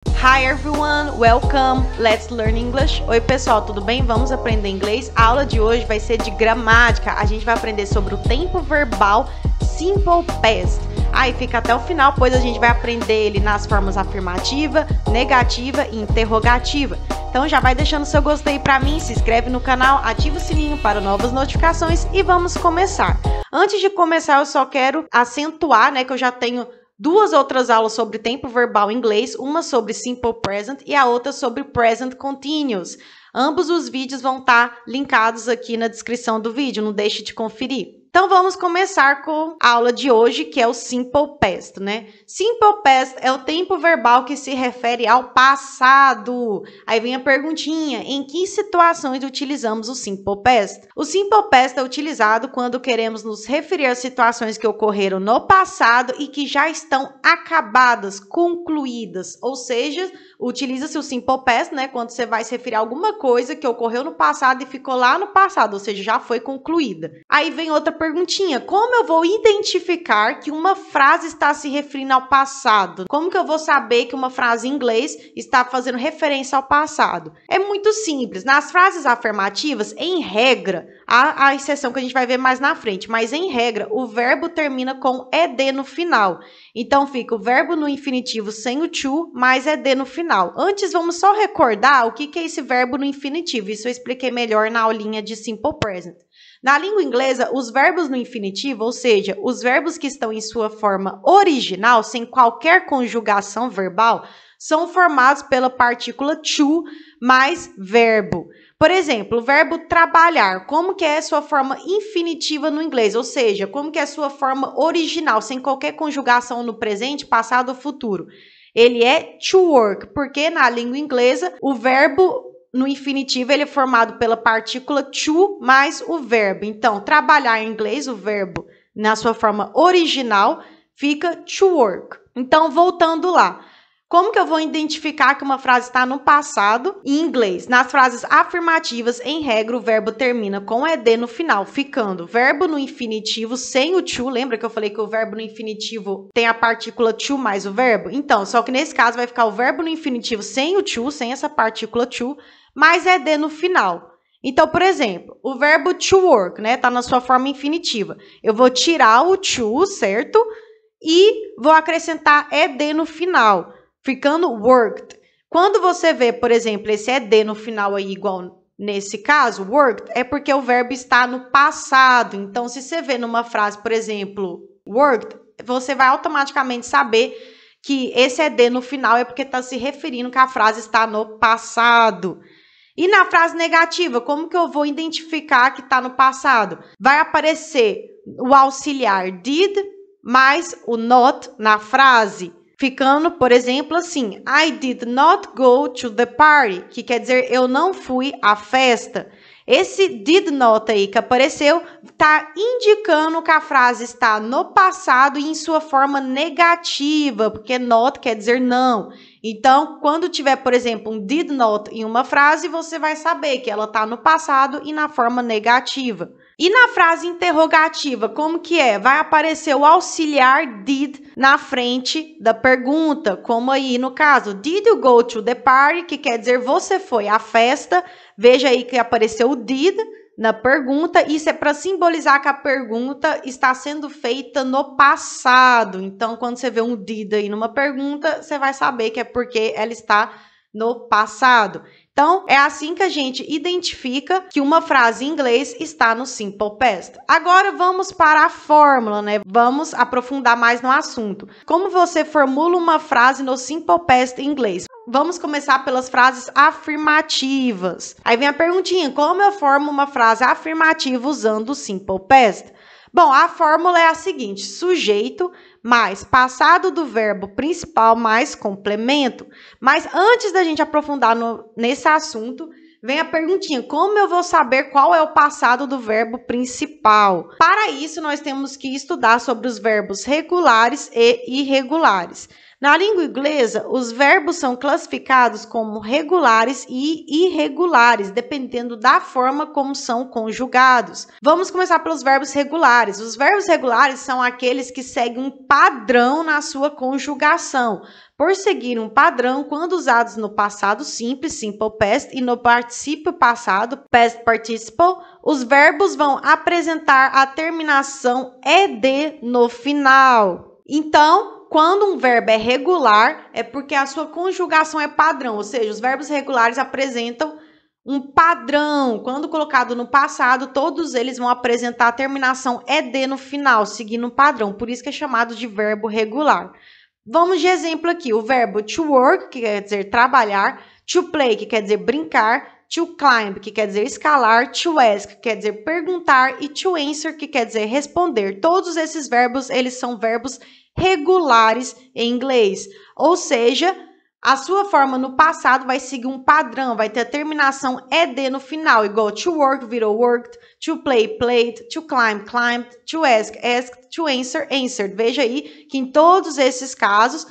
Hi everyone, welcome, let's learn English. Oi pessoal, tudo bem? Vamos aprender inglês? A aula de hoje vai ser de gramática. A gente vai aprender sobre o tempo verbal simple past. Aí fica até o final, pois a gente vai aprender ele nas formas afirmativa, negativa e interrogativa. Então já vai deixando seu gostei pra mim, se inscreve no canal, ativa o sininho para novas notificações e vamos começar. Antes de começar, eu só quero acentuar, que eu já tenho duas outras aulas sobre tempo verbal em inglês, uma sobre simple present e a outra sobre present continuous. Ambos os vídeos vão estar linkados aqui na descrição do vídeo, não deixe de conferir. Então vamos começar com a aula de hoje, que é o simple past, Simple past é o tempo verbal que se refere ao passado. Aí vem a perguntinha, em que situações utilizamos o simple past? O simple past é utilizado quando queremos nos referir a situações que ocorreram no passado e que já estão acabadas, concluídas. Ou seja, utiliza-se o simple past, quando você vai se referir a alguma coisa que ocorreu no passado e ficou lá no passado, ou seja, já foi concluída. Aí vem outra perguntinha, como eu vou identificar que uma frase está se referindo ao passado? Como que eu vou saber que uma frase em inglês está fazendo referência ao passado? É muito simples. Nas frases afirmativas, em regra, há a exceção que a gente vai ver mais na frente, mas em regra, o verbo termina com ed no final. Então fica o verbo no infinitivo sem o to, mais ed no final. Antes, vamos só recordar o que é esse verbo no infinitivo. Isso eu expliquei melhor na aulinha de Simple Present. Na língua inglesa, os verbos no infinitivo, ou seja, os verbos que estão em sua forma original, sem qualquer conjugação verbal, são formados pela partícula to mais verbo. Por exemplo, o verbo trabalhar, como que é a sua forma infinitiva no inglês? Ou seja, como que é a sua forma original, sem qualquer conjugação no presente, passado ou futuro? Ele é to work, porque na língua inglesa, o verbo no infinitivo ele é formado pela partícula to mais o verbo. Então, trabalhar em inglês, o verbo na sua forma original, fica to work. Então, voltando lá. Como que eu vou identificar que uma frase está no passado em inglês? Nas frases afirmativas, em regra, o verbo termina com ed no final, ficando verbo no infinitivo sem o to. Lembra que eu falei que o verbo no infinitivo tem a partícula to mais o verbo? Então, só que nesse caso vai ficar o verbo no infinitivo sem o to, sem essa partícula to, mais ed no final. Então, por exemplo, o verbo to work, tá na sua forma infinitiva. Eu vou tirar o to, certo? E vou acrescentar ed no final, ficando worked. Quando você vê, por exemplo, esse ed no final aí, igual nesse caso, worked, é porque o verbo está no passado. Então, se você vê numa frase, por exemplo, worked, você vai automaticamente saber que esse ed no final é porque está se referindo que a frase está no passado. E na frase negativa, como que eu vou identificar que está no passado? Vai aparecer o auxiliar did mais o not na frase, ficando, por exemplo, assim, I did not go to the party, que quer dizer eu não fui à festa. Esse did not aí que apareceu está indicando que a frase está no passado e em sua forma negativa, porque not quer dizer não. Então, quando tiver, por exemplo, um did not em uma frase, você vai saber que ela está no passado e na forma negativa. E na frase interrogativa, como que é? Vai aparecer o auxiliar did na frente da pergunta, como aí no caso, did you go to the party? Que quer dizer, você foi à festa. Veja aí que apareceu o did na pergunta. Isso é para simbolizar que a pergunta está sendo feita no passado. Então, quando você vê um did aí numa pergunta, você vai saber que é porque ela está no passado. Então, é assim que a gente identifica que uma frase em inglês está no simple past. Agora, vamos para a fórmula, Vamos aprofundar mais no assunto. Como você formula uma frase no simple past em inglês? Vamos começar pelas frases afirmativas. Aí vem a perguntinha, como eu formo uma frase afirmativa usando o simple past? Bom, a fórmula é a seguinte, sujeito mais passado do verbo principal mais complemento. Mas antes da gente aprofundar nesse assunto, vem a perguntinha, como eu vou saber qual é o passado do verbo principal? Para isso, nós temos que estudar sobre os verbos regulares e irregulares. Na língua inglesa, os verbos são classificados como regulares e irregulares, dependendo da forma como são conjugados. Vamos começar pelos verbos regulares. Os verbos regulares são aqueles que seguem um padrão na sua conjugação. Por seguir um padrão, quando usados no passado simples, simple past, e no particípio passado, past participle, os verbos vão apresentar a terminação ed no final. Então, quando um verbo é regular, é porque a sua conjugação é padrão, ou seja, os verbos regulares apresentam um padrão. Quando colocado no passado, todos eles vão apresentar a terminação ed no final, seguindo um padrão. Por isso que é chamado de verbo regular. Vamos de exemplo aqui. O verbo to work, que quer dizer trabalhar, to play, que quer dizer brincar, to climb, que quer dizer escalar, to ask, que quer dizer perguntar, e to answer, que quer dizer responder. Todos esses verbos, eles são verbos regulares em inglês. Ou seja, a sua forma no passado vai seguir um padrão, vai ter a terminação ed no final, igual to work virou worked, to play, played, to climb, climbed, to ask, asked, to answer, answered. Veja aí que em todos esses casos,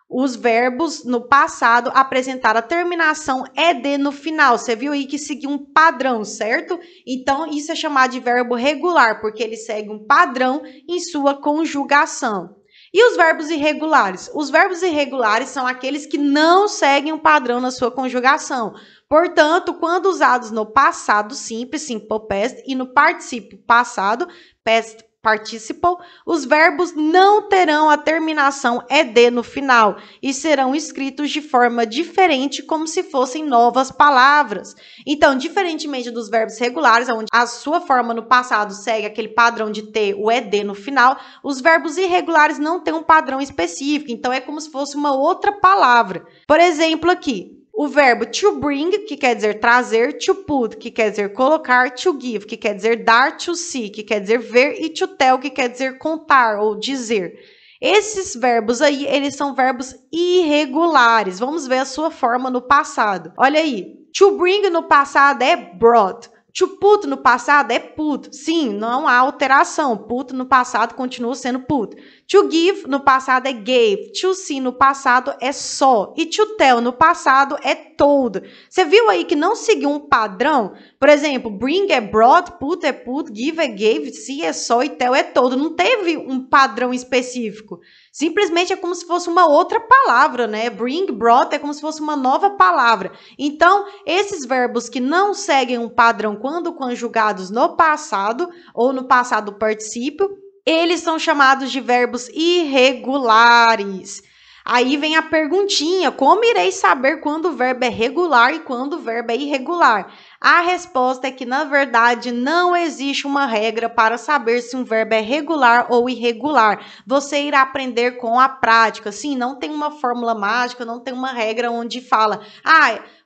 os verbos no passado apresentaram a terminação ed no final. Você viu aí que seguiu um padrão, certo? Então, isso é chamado de verbo regular, porque ele segue um padrão em sua conjugação. E os verbos irregulares? Os verbos irregulares são aqueles que não seguem um padrão na sua conjugação. Portanto, quando usados no passado simples, simple past, e no particípio passado, past participle, os verbos não terão a terminação ed no final e serão escritos de forma diferente, como se fossem novas palavras. Então, diferentemente dos verbos regulares, onde a sua forma no passado segue aquele padrão de ter o ed no final, os verbos irregulares não têm um padrão específico, então é como se fosse uma outra palavra. Por exemplo, aqui, o verbo to bring, que quer dizer trazer, to put, que quer dizer colocar, to give, que quer dizer dar, to see, que quer dizer ver, e to tell, que quer dizer contar ou dizer. Esses verbos aí, eles são verbos irregulares. Vamos ver a sua forma no passado. Olha aí, to bring no passado é brought. To put no passado é put. Sim, não há alteração. Put no passado continua sendo put. To give no passado é gave. To see no passado é saw. E to tell no passado é told. Você viu aí que não seguiu um padrão? Por exemplo, bring é brought, put é put, give é gave, see é saw e tell é told. Não teve um padrão específico. Simplesmente é como se fosse uma outra palavra, né? Bring, brought é como se fosse uma nova palavra. Então, esses verbos que não seguem um padrão quando conjugados no passado ou no passado particípio, eles são chamados de verbos irregulares. Aí vem a perguntinha, como irei saber quando o verbo é regular e quando o verbo é irregular? A resposta é que, na verdade, não existe uma regra para saber se um verbo é regular ou irregular. Você irá aprender com a prática. Sim, não tem uma fórmula mágica, não tem uma regra onde fala,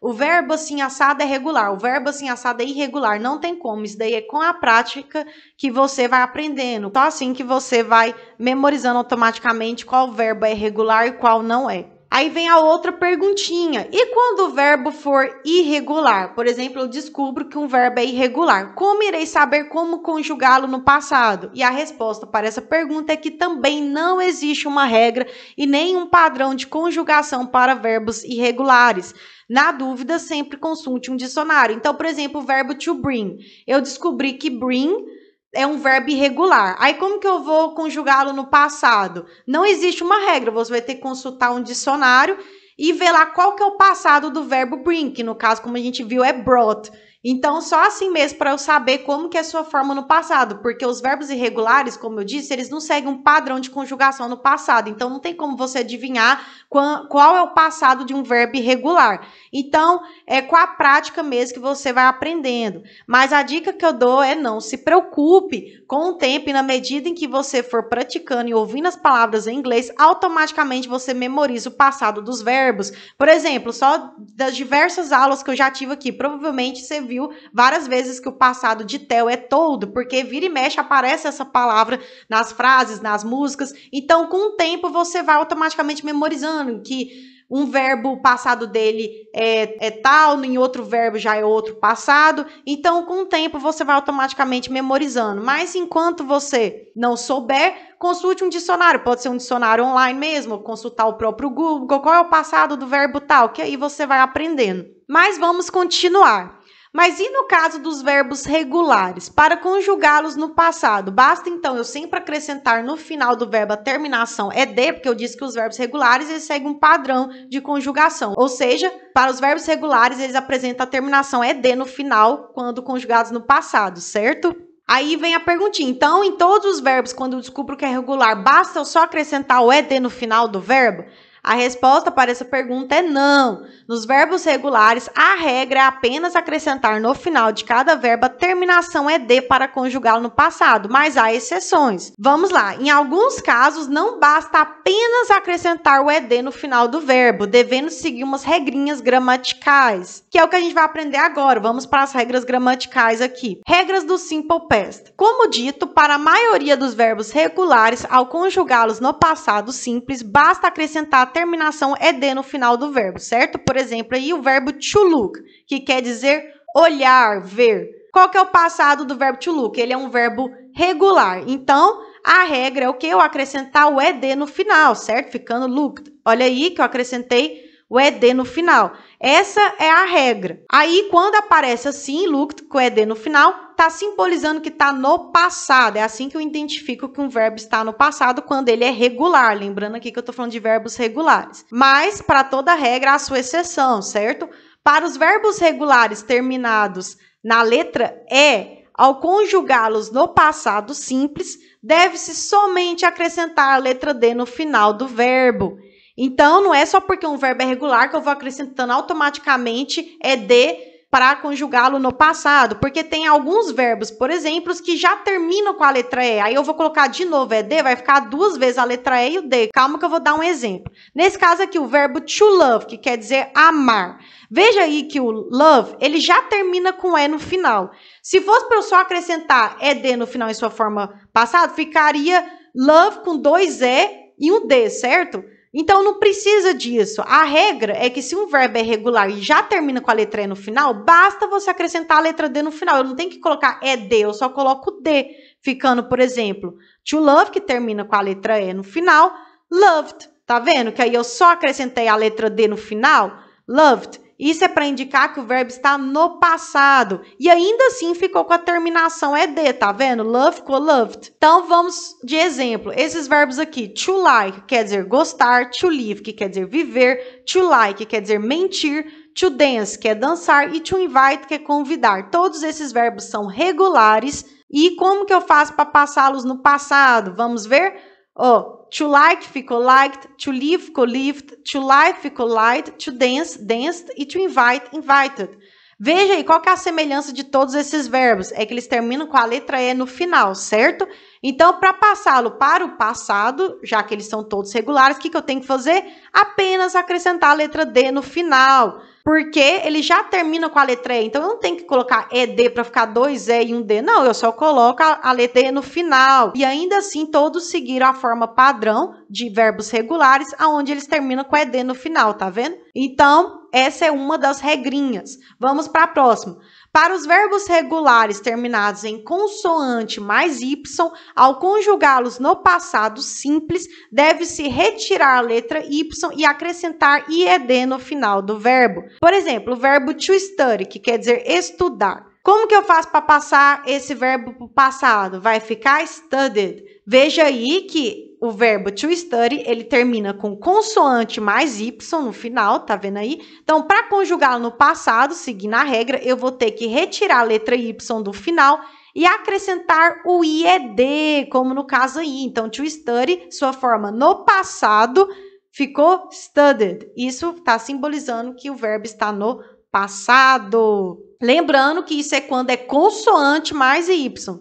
o verbo assim assado é regular, o verbo assim assado é irregular. Não tem como, isso daí é com a prática que você vai aprendendo. Só assim que você vai memorizando automaticamente qual verbo é regular e qual não é. Aí vem a outra perguntinha. E quando o verbo for irregular? Por exemplo, eu descubro que um verbo é irregular. Como irei saber como conjugá-lo no passado? E a resposta para essa pergunta é que também não existe uma regra e nem um padrão de conjugação para verbos irregulares. Na dúvida, sempre consulte um dicionário. Então, por exemplo, o verbo to bring. Eu descobri que bring é um verbo irregular. Aí, como que eu vou conjugá-lo no passado? Não existe uma regra. Você vai ter que consultar um dicionário e ver lá qual que é o passado do verbo bring, que no caso, como a gente viu, é brought. Então, só assim mesmo para eu saber como que é a sua forma no passado, porque os verbos irregulares, como eu disse, eles não seguem um padrão de conjugação no passado. Então, não tem como você adivinhar qual é o passado de um verbo irregular. Então, é com a prática mesmo que você vai aprendendo. Mas a dica que eu dou é não se preocupe com o tempo e na medida em que você for praticando e ouvindo as palavras em inglês, automaticamente você memoriza o passado dos verbos. Por exemplo, só das diversas aulas que eu já tive aqui, provavelmente você viu várias vezes que o passado de tell é told, porque vira e mexe aparece essa palavra nas frases, nas músicas. Então, com o tempo, você vai automaticamente memorizando que um verbo, o passado dele é tal, em outro verbo já é outro passado. Então, com o tempo, você vai automaticamente memorizando. Mas enquanto você não souber, consulte um dicionário. Pode ser um dicionário online mesmo, consultar o próprio Google. Qual é o passado do verbo tal? Que aí você vai aprendendo. Mas vamos continuar. Mas e no caso dos verbos regulares? Para conjugá-los no passado, basta então eu sempre acrescentar no final do verbo a terminação ED, porque eu disse que os verbos regulares eles seguem um padrão de conjugação. Ou seja, para os verbos regulares eles apresentam a terminação ED no final quando conjugados no passado, certo? Aí vem a perguntinha. Então, em todos os verbos, quando eu descubro que é regular, basta eu só acrescentar o ED no final do verbo? A resposta para essa pergunta é não. Nos verbos regulares, a regra é apenas acrescentar no final de cada verbo a terminação ED para conjugá-lo no passado, mas há exceções. Vamos lá. Em alguns casos, não basta apenas acrescentar o ED no final do verbo, devendo seguir umas regrinhas gramaticais, que é o que a gente vai aprender agora. Vamos para as regras gramaticais aqui. Regras do Simple Past. Como dito, para a maioria dos verbos regulares, ao conjugá-los no passado simples, basta acrescentar a terminação ED no final do verbo, certo? Por exemplo, aí o verbo to look, que quer dizer olhar, ver. Qual que é o passado do verbo to look? Ele é um verbo regular. Então, a regra é o que? Eu acrescentar o ED no final, certo? Ficando looked. Olha aí que eu acrescentei o ED no final. Essa é a regra. Aí, quando aparece assim, looked, com ED no final, está simbolizando que está no passado. É assim que eu identifico que um verbo está no passado quando ele é regular. Lembrando aqui que eu estou falando de verbos regulares. Mas, para toda regra, há a sua exceção, certo? Para os verbos regulares terminados na letra E, ao conjugá-los no passado simples, deve-se somente acrescentar a letra D no final do verbo. Então, não é só porque um verbo é regular que eu vou acrescentando automaticamente ED para conjugá-lo no passado, porque tem alguns verbos, por exemplo, que já terminam com a letra E. Aí eu vou colocar de novo ED, vai ficar duas vezes a letra E e o D. Calma que eu vou dar um exemplo. Nesse caso aqui, o verbo to love, que quer dizer amar. Veja aí que o love, ele já termina com E no final. Se fosse para eu só acrescentar ED no final em sua forma passada, ficaria love com dois E e um D, certo? Então, não precisa disso. A regra é que se um verbo é regular e já termina com a letra E no final, basta você acrescentar a letra D no final. Eu não tenho que colocar ED, eu só coloco D. Ficando, por exemplo, to love, que termina com a letra E no final, loved. Tá vendo? Que aí eu só acrescentei a letra D no final, loved. Isso é para indicar que o verbo está no passado. E ainda assim ficou com a terminação ED, tá vendo? Love ficou loved. Então, vamos de exemplo. Esses verbos aqui, to like, quer dizer gostar, to live, que quer dizer viver, to lie, que quer dizer mentir, to dance, que é dançar, e to invite, que é convidar. Todos esses verbos são regulares. E como que eu faço para passá-los no passado? Vamos ver? To like ficou liked, to live ficou lived, to lie ficou lied, to dance, danced e to invite, invited. Veja aí, qual que é a semelhança de todos esses verbos? É que eles terminam com a letra E no final, certo? Então, para passá-lo para o passado, já que eles são todos regulares, o que eu tenho que fazer? Apenas acrescentar a letra D no final, porque ele já termina com a letra E. Então, eu não tenho que colocar ED para ficar dois E e um D. Não, eu só coloco a letra E no final. E ainda assim, todos seguiram a forma padrão de verbos regulares, onde eles terminam com ED no final, tá vendo? Então, essa é uma das regrinhas. Vamos para a próxima. Para os verbos regulares terminados em consoante mais Y, ao conjugá-los no passado simples, deve-se retirar a letra Y e acrescentar IED no final do verbo. Por exemplo, o verbo to study, que quer dizer estudar. Como que eu faço para passar esse verbo para o passado? Vai ficar studied. Veja aí que o verbo to study, ele termina com consoante mais Y no final, tá vendo aí? Então, para conjugá-lo no passado, seguindo a regra, eu vou ter que retirar a letra Y do final e acrescentar o IED, como no caso aí. Então, to study, sua forma no passado, ficou studied. Isso está simbolizando que o verbo está no passado. Lembrando que isso é quando é consoante mais Y.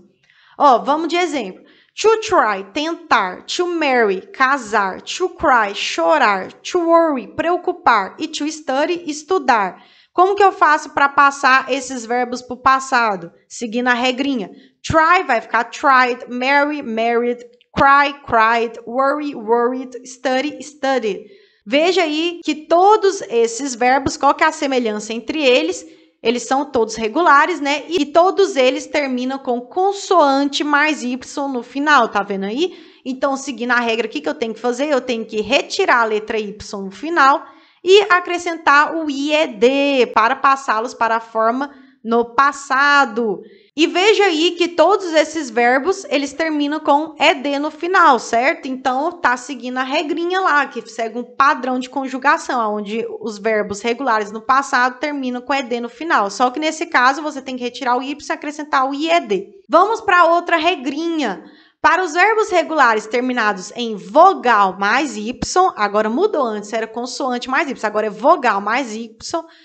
Vamos de exemplo. To try, tentar. To marry, casar. To cry, chorar. To worry, preocupar. E to study, estudar. Como que eu faço para passar esses verbos para o passado? Seguindo a regrinha. Try vai ficar tried, marry, married, cry, cried, worry, worried, study, studied. Veja aí que todos esses verbos, qual que é a semelhança entre eles? Eles são todos regulares, né? E todos eles terminam com consoante mais Y no final, tá vendo aí? Então, seguindo a regra, o que eu tenho que fazer? Eu tenho que retirar a letra Y no final e acrescentar o IED para passá-los para a forma no passado. E veja aí que todos esses verbos, eles terminam com ED no final, certo? Então, tá seguindo a regrinha lá, que segue um padrão de conjugação, onde os verbos regulares no passado terminam com ED no final. Só que nesse caso, você tem que retirar o Y e acrescentar o IED. Vamos para outra regrinha. Para os verbos regulares terminados em vogal mais Y, agora mudou, antes era consoante mais Y, agora é vogal mais Y,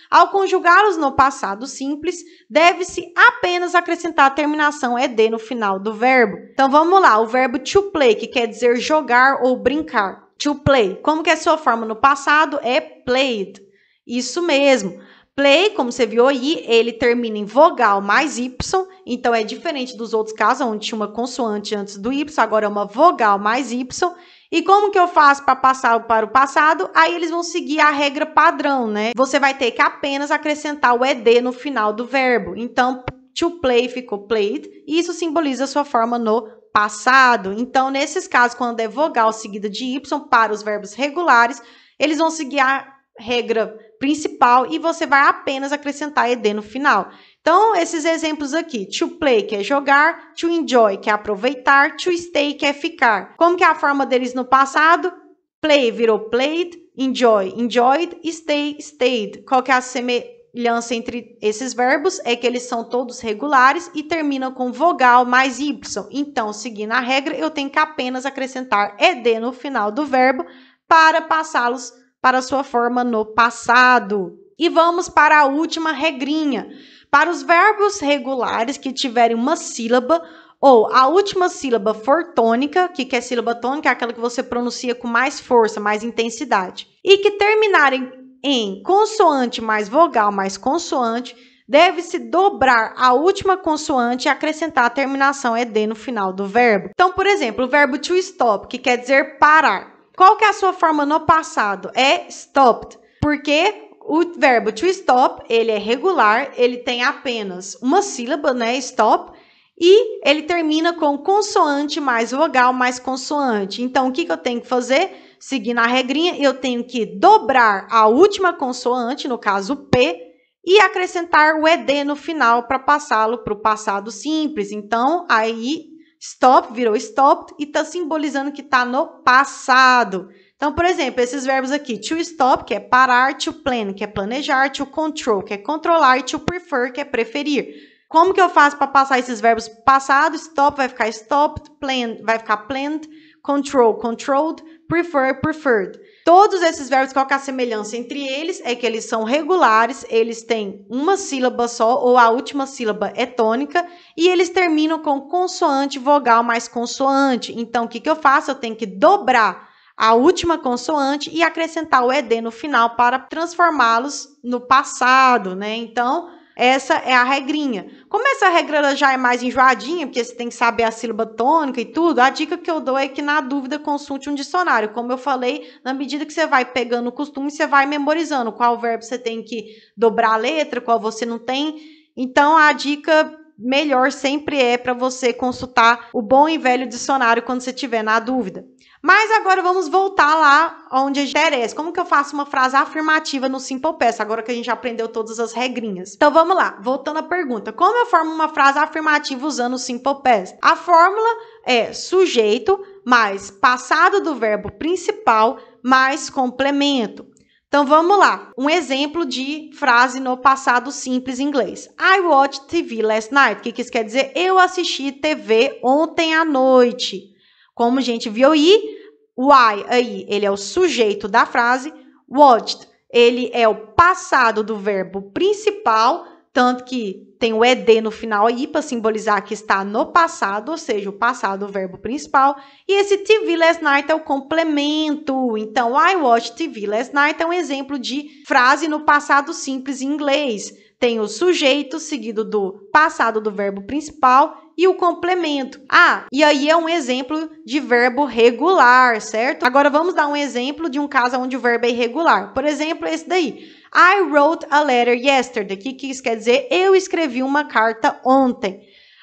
ao conjugá-los no passado simples, deve-se apenas acrescentar a terminação ED no final do verbo. Então vamos lá, o verbo to play, que quer dizer jogar ou brincar. To play, como que é sua forma no passado? É played. Isso mesmo. Play, como você viu aí, ele termina em vogal mais Y, então é diferente dos outros casos, onde tinha uma consoante antes do Y, agora é uma vogal mais Y. E como que eu faço para passar para o passado? Aí eles vão seguir a regra padrão, né? Você vai ter que apenas acrescentar o ED no final do verbo. Então, to play ficou played, e isso simboliza a sua forma no passado. Então, nesses casos, quando é vogal seguida de Y para os verbos regulares, eles vão seguir a regra principal e você vai apenas acrescentar ED no final. Então, esses exemplos aqui, to play, que é jogar, to enjoy, que é aproveitar, to stay, que é ficar. Como que é a forma deles no passado? Play virou played, enjoy, enjoyed, stay, stayed. Qual que é a semelhança entre esses verbos? É que eles são todos regulares e terminam com vogal mais Y. Então, seguindo a regra, eu tenho que apenas acrescentar ED no final do verbo para passá-los para a sua forma no passado. E vamos para a última regrinha. Para os verbos regulares que tiverem uma sílaba ou a última sílaba for tônica, que é sílaba tônica? É aquela que você pronuncia com mais força, mais intensidade. E que terminarem em consoante mais vogal mais consoante, deve-se dobrar a última consoante e acrescentar a terminação ED no final do verbo. Então, por exemplo, o verbo to stop, que quer dizer parar. Qual que é a sua forma no passado? É stopped, porque o verbo to stop, ele é regular, ele tem apenas uma sílaba, né, stop, e ele termina com consoante mais vogal mais consoante. Então, o que eu tenho que fazer? Seguindo a regrinha, eu tenho que dobrar a última consoante, no caso o P, e acrescentar o ED no final para passá-lo para o passado simples. Então, aí stop virou stopped e está simbolizando que está no passado. Então, por exemplo, esses verbos aqui, to stop, que é parar, to plan, que é planejar, to control, que é controlar, e to prefer, que é preferir. Como que eu faço para passar esses verbos passado? Stop vai ficar stopped, plan vai ficar planned, control, controlled, prefer, preferred. Todos esses verbos, qual que é a semelhança entre eles? É que eles são regulares, eles têm uma sílaba só, ou a última sílaba é tônica, e eles terminam com consoante, vogal mais consoante. Então, o que eu faço? Eu tenho que dobrar a última consoante e acrescentar o ED no final para transformá-los no passado, né? Então, essa é a regrinha. Como essa regra já é mais enjoadinha, porque você tem que saber a sílaba tônica e tudo, a dica que eu dou é que, na dúvida, consulte um dicionário. Como eu falei, na medida que você vai pegando o costume, você vai memorizando qual verbo você tem que dobrar a letra, qual você não tem. Então, a dica melhor sempre é para você consultar o bom e velho dicionário quando você estiver na dúvida. Mas agora vamos voltar lá onde interessa. Como que eu faço uma frase afirmativa no Simple Past, agora que a gente já aprendeu todas as regrinhas? Então vamos lá, voltando à pergunta. Como eu formo uma frase afirmativa usando o Simple Past? A fórmula é sujeito mais passado do verbo principal mais complemento. Então vamos lá, um exemplo de frase no passado simples em inglês. I watched TV last night. O que isso quer dizer? Eu assisti TV ontem à noite. Como a gente viu aí, o I aí, ele é o sujeito da frase. Watched, ele é o passado do verbo principal, tanto que tem o ED no final aí para simbolizar que está no passado, ou seja, o passado do verbo principal. E esse TV last night é o complemento. Então, I watched TV last night é um exemplo de frase no passado simples em inglês. Tem o sujeito seguido do passado do verbo principal e o complemento. Ah, e aí é um exemplo de verbo regular, certo? Agora vamos dar um exemplo de um caso onde o verbo é irregular. Por exemplo, esse daí. I wrote a letter yesterday. O que isso quer dizer? Eu escrevi uma carta ontem.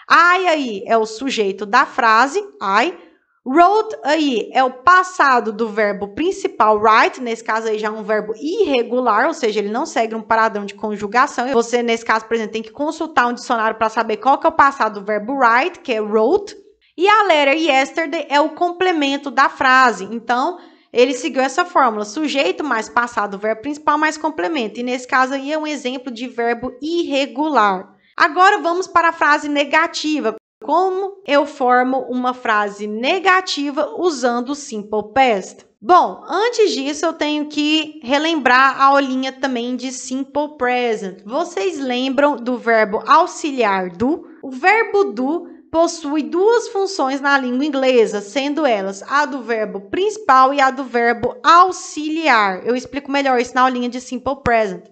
I aí é o sujeito da frase, I. Wrote aí é o passado do verbo principal, write, nesse caso aí já é um verbo irregular, ou seja, ele não segue um padrão de conjugação. Você, nesse caso, por exemplo, tem que consultar um dicionário para saber qual que é o passado do verbo write, que é wrote. E a letter yesterday é o complemento da frase. Então, ele seguiu essa fórmula, sujeito mais passado do verbo principal mais complemento. E nesse caso aí é um exemplo de verbo irregular. Agora vamos para a frase negativa. Como eu formo uma frase negativa usando o Simple Past? Bom, antes disso eu tenho que relembrar a aulinha também de Simple Present. Vocês lembram do verbo auxiliar do? O verbo do possui duas funções na língua inglesa, sendo elas a do verbo principal e a do verbo auxiliar. Eu explico melhor isso na aulinha de Simple Present.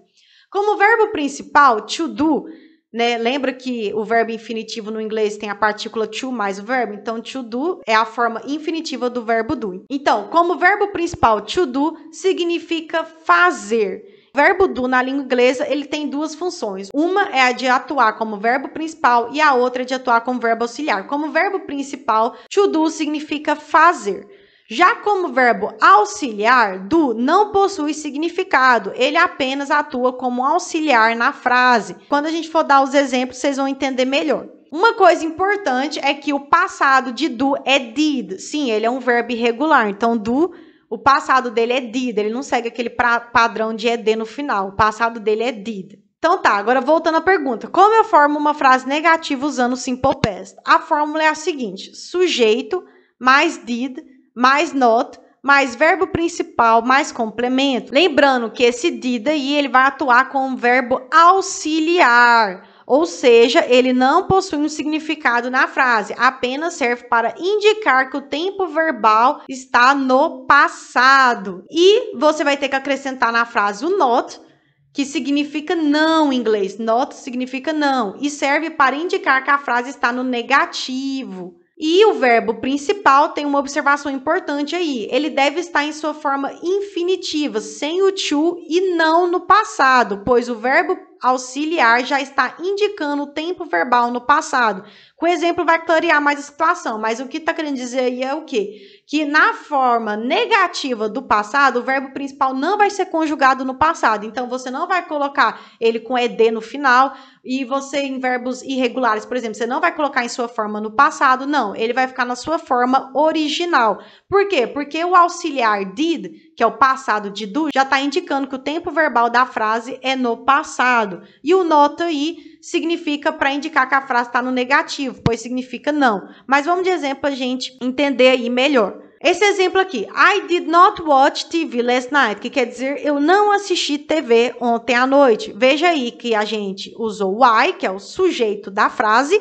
Como verbo principal, to do, né? Lembra que o verbo infinitivo no inglês tem a partícula to mais o verbo? Então, to do é a forma infinitiva do verbo do. Então, como verbo principal, to do significa fazer. O verbo do na língua inglesa, ele tem duas funções. Uma é a de atuar como verbo principal e a outra é de atuar como verbo auxiliar. Como verbo principal, to do significa fazer. Já como verbo auxiliar, do não possui significado, ele apenas atua como auxiliar na frase. Quando a gente for dar os exemplos, vocês vão entender melhor. Uma coisa importante é que o passado de do é did. Sim, ele é um verbo irregular, então do, o passado dele é did, ele não segue aquele padrão de ed no final, o passado dele é did. Então tá, agora voltando à pergunta, como eu formo uma frase negativa usando o Simple Past? A fórmula é a seguinte, sujeito mais did mais not, mais verbo principal, mais complemento. Lembrando que esse did aí, ele vai atuar como verbo auxiliar, ou seja, ele não possui um significado na frase, apenas serve para indicar que o tempo verbal está no passado. E você vai ter que acrescentar na frase o not, que significa não em inglês. Not significa não, e serve para indicar que a frase está no negativo. E o verbo principal tem uma observação importante aí. Ele deve estar em sua forma infinitiva, sem o to e não no passado, pois o verbo auxiliar já está indicando o tempo verbal no passado. Com o exemplo vai clarear mais a situação, mas o que está querendo dizer aí é o quê? Que na forma negativa do passado, o verbo principal não vai ser conjugado no passado. Então, você não vai colocar ele com ed no final e você em verbos irregulares, por exemplo, você não vai colocar em sua forma no passado, não. Ele vai ficar na sua forma original. Por quê? Porque o auxiliar did, que é o passado de do, já está indicando que o tempo verbal da frase é no passado. E o not aí significa para indicar que a frase está no negativo, pois significa não. Mas vamos de exemplo a gente entender aí melhor. Esse exemplo aqui, I did not watch TV last night, que quer dizer eu não assisti TV ontem à noite. Veja aí que a gente usou o I, que é o sujeito da frase,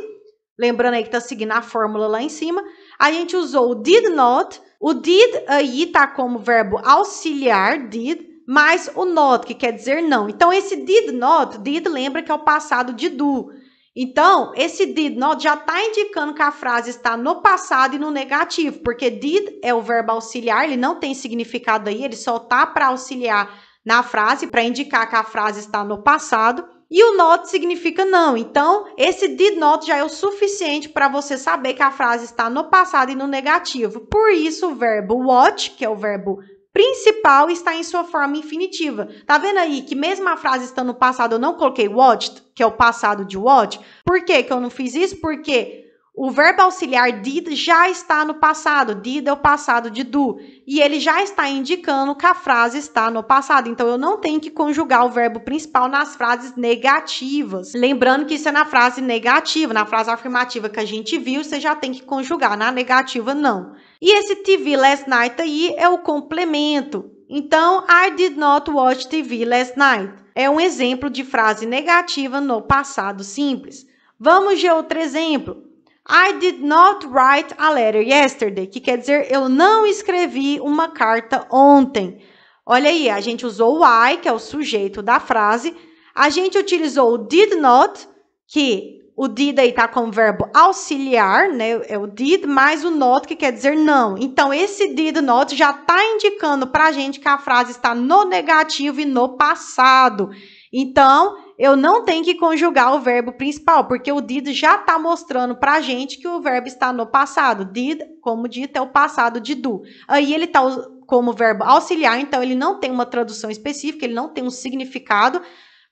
lembrando aí que está seguindo a fórmula lá em cima. A gente usou o did not, o did aí está como verbo auxiliar, did, mais o not, que quer dizer não. Então, esse did not, did lembra que é o passado de do. Então, esse did not já está indicando que a frase está no passado e no negativo, porque did é o verbo auxiliar, ele não tem significado aí, ele só está para auxiliar na frase, para indicar que a frase está no passado. E o not significa não. Então, esse did not já é o suficiente para você saber que a frase está no passado e no negativo. Por isso, o verbo watch, que é o verbo principal, está em sua forma infinitiva. Tá vendo aí que mesmo a frase estando no passado, eu não coloquei watched, que é o passado de watch? Por que eu não fiz isso? Porque o verbo auxiliar did já está no passado. Did é o passado de do. E ele já está indicando que a frase está no passado. Então, eu não tenho que conjugar o verbo principal nas frases negativas. Lembrando que isso é na frase negativa. Na frase afirmativa que a gente viu, você já tem que conjugar. Na negativa, não. E esse TV last night aí é o complemento. Então, I did not watch TV last night. É um exemplo de frase negativa no passado simples. Vamos de outro exemplo. I did not write a letter yesterday, que quer dizer eu não escrevi uma carta ontem. Olha aí, a gente usou o I, que é o sujeito da frase. A gente utilizou o did not, que O did aí tá como verbo auxiliar, né? É o did mais o not, que quer dizer não. Então, esse did not já tá indicando pra gente que a frase está no negativo e no passado. Então, eu não tenho que conjugar o verbo principal, porque o did já tá mostrando pra gente que o verbo está no passado. Did, como dito, é o passado de do. Aí ele tá como verbo auxiliar, então ele não tem uma tradução específica, ele não tem um significado,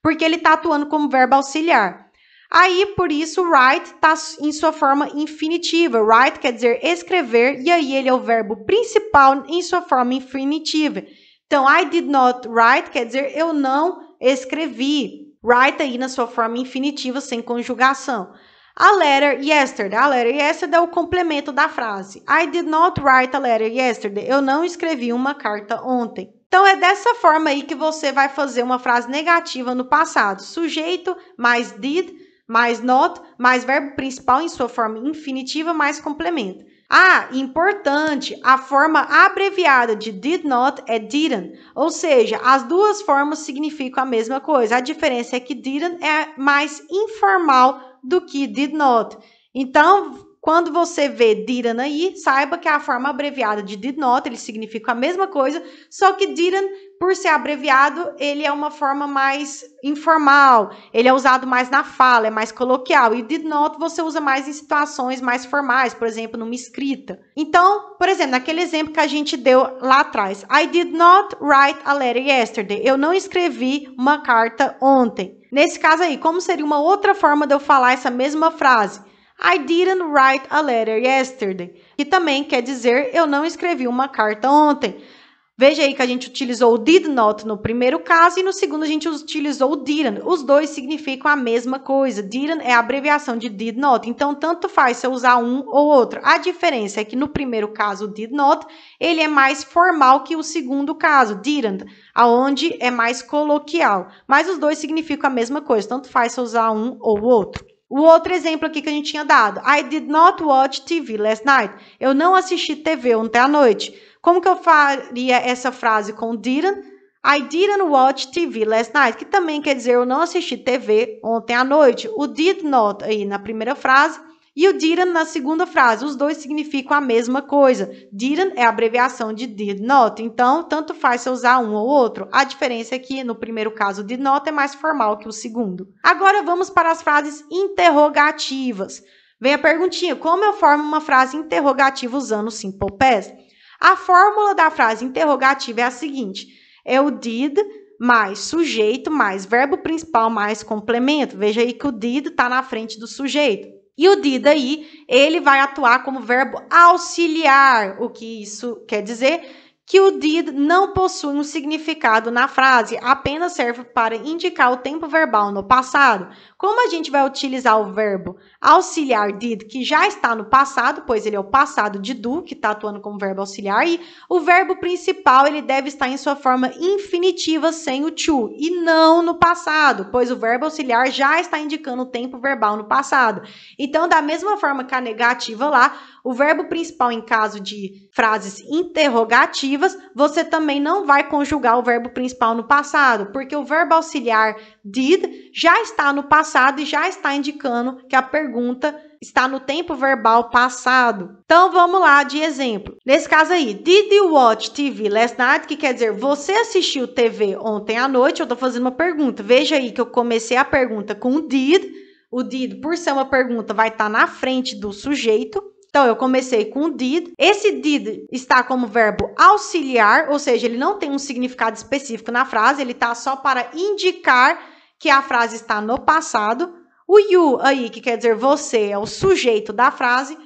porque ele tá atuando como verbo auxiliar. Aí, por isso, write está em sua forma infinitiva. Write quer dizer escrever, e aí ele é o verbo principal em sua forma infinitiva. Então, I did not write quer dizer eu não escrevi. Write aí na sua forma infinitiva, sem conjugação. A letter yesterday. A letter yesterday é o complemento da frase. I did not write a letter yesterday. Eu não escrevi uma carta ontem. Então, é dessa forma aí que você vai fazer uma frase negativa no passado. Sujeito mais did, mais not, mais verbo principal em sua forma infinitiva, mais complemento. Ah, importante, a forma abreviada de did not é didn't, ou seja, as duas formas significam a mesma coisa. A diferença é que didn't é mais informal do que did not. Então, quando você vê didn't aí, saiba que a forma abreviada de did not, ele significa a mesma coisa, só que didn't, por ser abreviado, ele é uma forma mais informal, ele é usado mais na fala, é mais coloquial, e did not você usa mais em situações mais formais, por exemplo, numa escrita. Então, por exemplo, naquele exemplo que a gente deu lá atrás, I did not write a letter yesterday, eu não escrevi uma carta ontem. Nesse caso aí, como seria uma outra forma de eu falar essa mesma frase? I didn't write a letter yesterday, que também quer dizer eu não escrevi uma carta ontem. Veja aí que a gente utilizou o did not no primeiro caso e no segundo a gente utilizou o didn't. Os dois significam a mesma coisa. Didn't é a abreviação de did not, então tanto faz se eu usar um ou outro. A diferença é que no primeiro caso, o did not, ele é mais formal que o segundo caso, didn't, aonde é mais coloquial. Mas os dois significam a mesma coisa, tanto faz se eu usar um ou outro. O outro exemplo aqui que a gente tinha dado, I did not watch TV last night. Eu não assisti TV ontem à noite. Como que eu faria essa frase com didn't? I didn't watch TV last night, que também quer dizer eu não assisti TV ontem à noite. O did not aí na primeira frase e o didn't na segunda frase. Os dois significam a mesma coisa. Didn't é a abreviação de did not, então tanto faz se eu usar um ou outro. A diferença é que no primeiro caso o did not é mais formal que o segundo. Agora vamos para as frases interrogativas. Vem a perguntinha, como eu formo uma frase interrogativa usando o simple past? A fórmula da frase interrogativa é a seguinte, é o did mais sujeito mais verbo principal mais complemento. Veja aí que o did está na frente do sujeito. E o did aí, ele vai atuar como verbo auxiliar. O que isso quer dizer? Que o did não possui um significado na frase, apenas serve para indicar o tempo verbal no passado. Como a gente vai utilizar o verbo auxiliar did, que já está no passado, pois ele é o passado de do, que está atuando como verbo auxiliar, e o verbo principal ele deve estar em sua forma infinitiva sem o to, e não no passado, pois o verbo auxiliar já está indicando o tempo verbal no passado. Então, da mesma forma que a negativa lá, o verbo principal em caso de frases interrogativas, você também não vai conjugar o verbo principal no passado, porque o verbo auxiliar did já está no passado e já está indicando que a pergunta está no tempo verbal passado. Então, vamos lá de exemplo. Nesse caso aí, did you watch TV last night? Que quer dizer, você assistiu TV ontem à noite? Eu estou fazendo uma pergunta. Veja aí que eu comecei a pergunta com o did. O did, por ser uma pergunta, vai estar na frente do sujeito. Então, eu comecei com o did. Esse did está como verbo auxiliar, ou seja, ele não tem um significado específico na frase, ele está só para indicar que a frase está no passado. O you aí, que quer dizer você, é o sujeito da frase.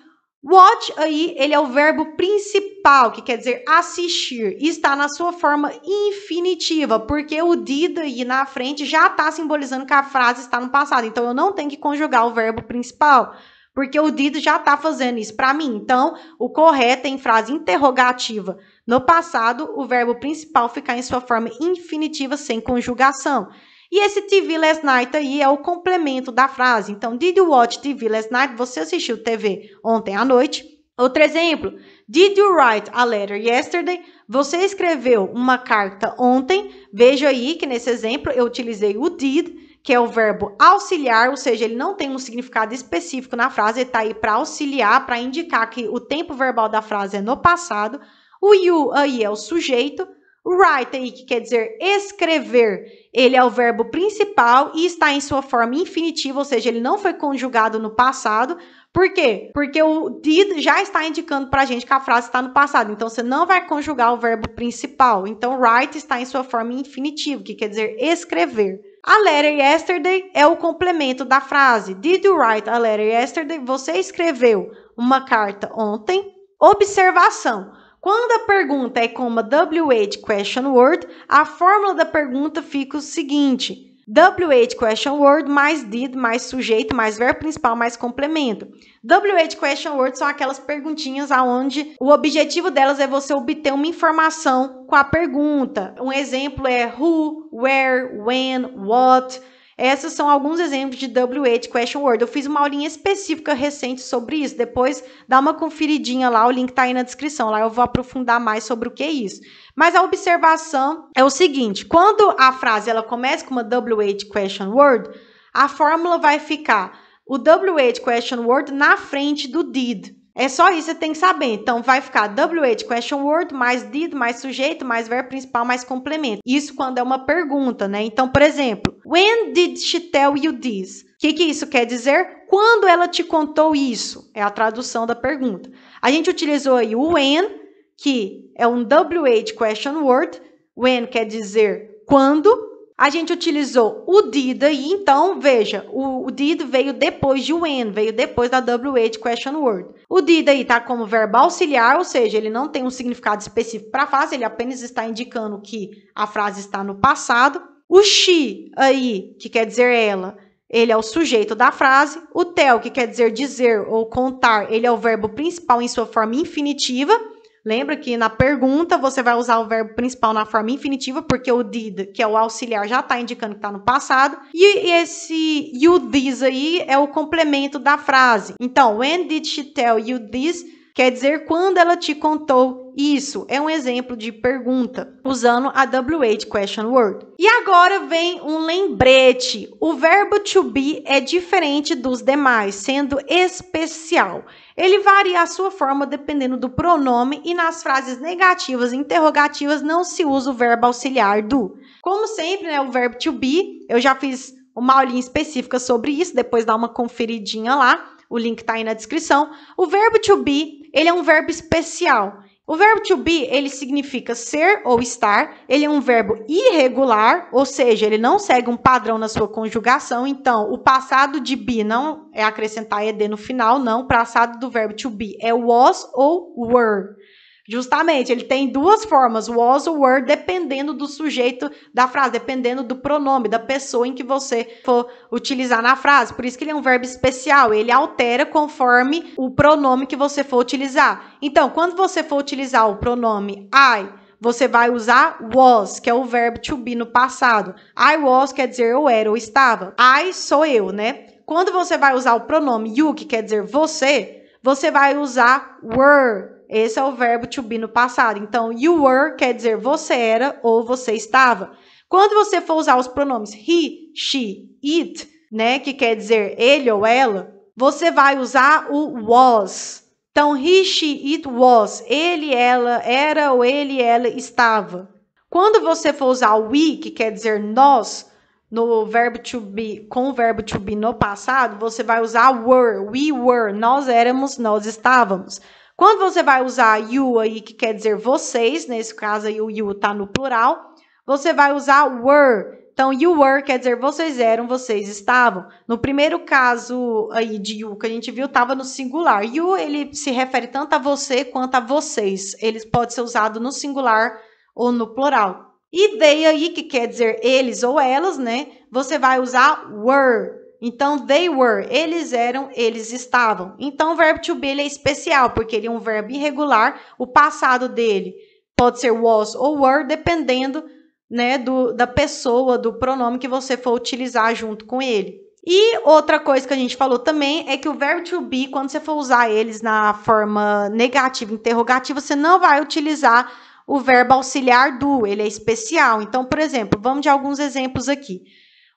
Watch aí, ele é o verbo principal, que quer dizer assistir, e está na sua forma infinitiva, porque o did aí na frente já está simbolizando que a frase está no passado. Então, eu não tenho que conjugar o verbo principal, porque o did já está fazendo isso para mim. Então, o correto é em frase interrogativa no passado, o verbo principal ficar em sua forma infinitiva sem conjugação. E esse TV last night aí é o complemento da frase. Então, did you watch TV last night? Você assistiu TV ontem à noite. Outro exemplo, did you write a letter yesterday? Você escreveu uma carta ontem. Veja aí que nesse exemplo eu utilizei o did, que é o verbo auxiliar, ou seja, ele não tem um significado específico na frase, ele está aí para auxiliar, para indicar que o tempo verbal da frase é no passado. O you aí é o sujeito. O write aí, que quer dizer escrever, ele é o verbo principal e está em sua forma infinitiva, ou seja, ele não foi conjugado no passado. Por quê? Porque o did já está indicando para a gente que a frase está no passado. Então, você não vai conjugar o verbo principal. Então, write está em sua forma infinitiva, que quer dizer escrever. A letter yesterday é o complemento da frase. Did you write a letter yesterday? Você escreveu uma carta ontem. Observação. Quando a pergunta é com uma WH question word, a fórmula da pergunta fica o seguinte: WH question word mais did, mais sujeito, mais verbo principal, mais complemento. WH question word são aquelas perguntinhas onde o objetivo delas é você obter uma informação com a pergunta. Um exemplo é who, where, when, what. Esses são alguns exemplos de WH question word. Eu fiz uma aulinha específica recente sobre isso. Depois dá uma conferidinha lá, o link está aí na descrição. Lá eu vou aprofundar mais sobre o que é isso. Mas a observação é o seguinte: quando a frase ela começa com uma WH question word, a fórmula vai ficar o WH question word na frente do did. É só isso que você tem que saber. Então, vai ficar WH question word, mais did, mais sujeito, mais verbo principal, mais complemento. Isso quando é uma pergunta, né? Então, por exemplo, when did she tell you this? O que isso quer dizer? Quando ela te contou isso? É a tradução da pergunta. A gente utilizou aí o when, que é um WH question word. When quer dizer quando. A gente utilizou o did aí, então, veja, o did veio depois de when, veio depois da WH question word. O did aí está como verbo auxiliar, ou seja, ele não tem um significado específico para a frase, ele apenas está indicando que a frase está no passado. O she aí, que quer dizer ela, ele é o sujeito da frase. O tell, que quer dizer ou contar, ele é o verbo principal em sua forma infinitiva. Lembra que na pergunta você vai usar o verbo principal na forma infinitiva, porque o did, que é o auxiliar, já está indicando que está no passado. E esse you this aí é o complemento da frase. Então, when did she tell you this? Quer dizer quando ela te contou isso. É um exemplo de pergunta, usando a WH question word. E agora vem um lembrete. O verbo to be é diferente dos demais, sendo especial. Ele varia a sua forma dependendo do pronome e nas frases negativas e interrogativas não se usa o verbo auxiliar do. Como sempre, né, o verbo to be, eu já fiz uma aulinha específica sobre isso, depois dá uma conferidinha lá, o link está aí na descrição. O verbo to be, ele é um verbo especial. O verbo to be, ele significa ser ou estar, ele é um verbo irregular, ou seja, ele não segue um padrão na sua conjugação, então o passado de be não é acrescentar ed no final, não, o passado do verbo to be é was ou were. Justamente, ele tem duas formas, was ou were, dependendo do sujeito da frase, dependendo do pronome, da pessoa em que você for utilizar na frase. Por isso que ele é um verbo especial, ele altera conforme o pronome que você for utilizar. Então, quando você for utilizar o pronome I, você vai usar was, que é o verbo to be no passado. I was quer dizer eu era ou estava. I sou eu, né? Quando você vai usar o pronome you, que quer dizer você vai usar were. Esse é o verbo to be no passado. Então, you were quer dizer você era ou você estava. Quando você for usar os pronomes he, she, it, né, que quer dizer ele ou ela, você vai usar o was. Então, he, she, it was. Ele, ela, era ou ele, ela estava. Quando você for usar o we, que quer dizer nós, no verbo to be, com o verbo to be no passado, você vai usar were. We were. Nós éramos, nós estávamos. Quando você vai usar you aí, que quer dizer vocês, nesse caso aí o you está no plural, você vai usar were. Então, you were quer dizer vocês eram, vocês estavam. No primeiro caso aí de you que a gente viu, estava no singular. You, ele se refere tanto a você quanto a vocês. Ele pode ser usado no singular ou no plural. E they aí, que quer dizer eles ou elas, né? Você vai usar were. Então, they were, eles eram, eles estavam. Então, o verbo to be ele é especial, porque ele é um verbo irregular. O passado dele pode ser was ou were, dependendo, né, da pessoa, do pronome que você for utilizar junto com ele. E outra coisa que a gente falou também é que o verbo to be, quando você for usar eles na forma negativa, interrogativa, você não vai utilizar o verbo auxiliar do, ele é especial. Então, por exemplo, vamos de alguns exemplos aqui.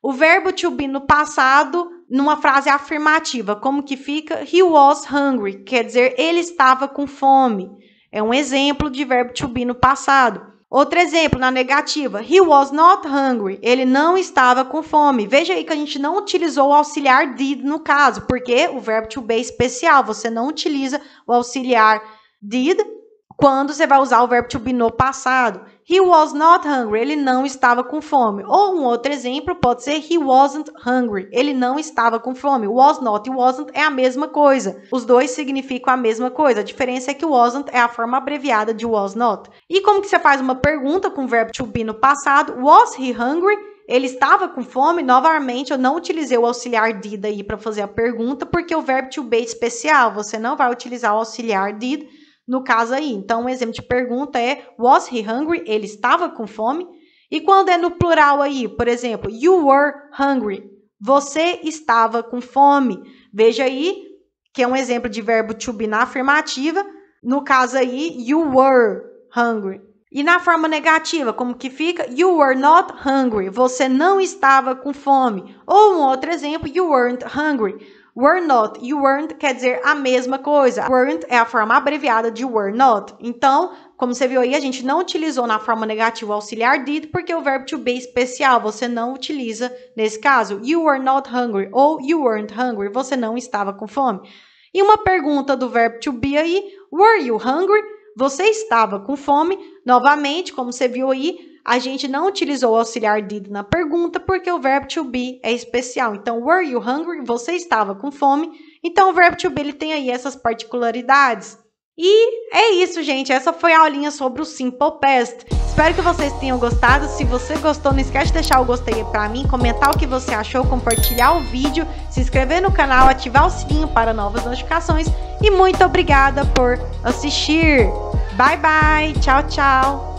O verbo to be no passado, numa frase afirmativa, como que fica? He was hungry, quer dizer, ele estava com fome. É um exemplo de verbo to be no passado. Outro exemplo, na negativa, he was not hungry, ele não estava com fome. Veja aí que a gente não utilizou o auxiliar did no caso, porque o verbo to be é especial, você não utiliza o auxiliar did quando você vai usar o verbo to be no passado. He was not hungry, ele não estava com fome. Ou um outro exemplo pode ser he wasn't hungry, ele não estava com fome. Was not e wasn't é a mesma coisa. Os dois significam a mesma coisa. A diferença é que wasn't é a forma abreviada de was not. E como que você faz uma pergunta com o verbo to be no passado? Was he hungry? Ele estava com fome? Novamente, eu não utilizei o auxiliar did aí para fazer a pergunta, porque o verbo to be é especial. Você não vai utilizar o auxiliar did no caso aí. Então, um exemplo de pergunta é was he hungry? Ele estava com fome? E quando é no plural aí, por exemplo, you were hungry. Você estava com fome. Veja aí que é um exemplo de verbo to be na afirmativa. No caso aí, you were hungry. E na forma negativa, como que fica? You were not hungry. Você não estava com fome. Ou um outro exemplo, you weren't hungry. Were not e weren't quer dizer a mesma coisa. Weren't é a forma abreviada de were not. Então, como você viu aí, a gente não utilizou na forma negativa o auxiliar did, porque o verbo to be é especial. Você não utiliza nesse caso. You were not hungry ou you weren't hungry. Você não estava com fome. E uma pergunta do verbo to be aí. Were you hungry? Você estava com fome? Novamente, como você viu aí, a gente não utilizou o auxiliar did na pergunta porque o verbo to be é especial. Então, were you hungry? Você estava com fome. Então, o verbo to be ele tem aí essas particularidades. E é isso, gente. Essa foi a aulinha sobre o Simple Past. Espero que vocês tenham gostado. Se você gostou, não esquece de deixar o gostei pra mim, comentar o que você achou, compartilhar o vídeo, se inscrever no canal, ativar o sininho para novas notificações. E muito obrigada por assistir. Bye, bye. Tchau, tchau.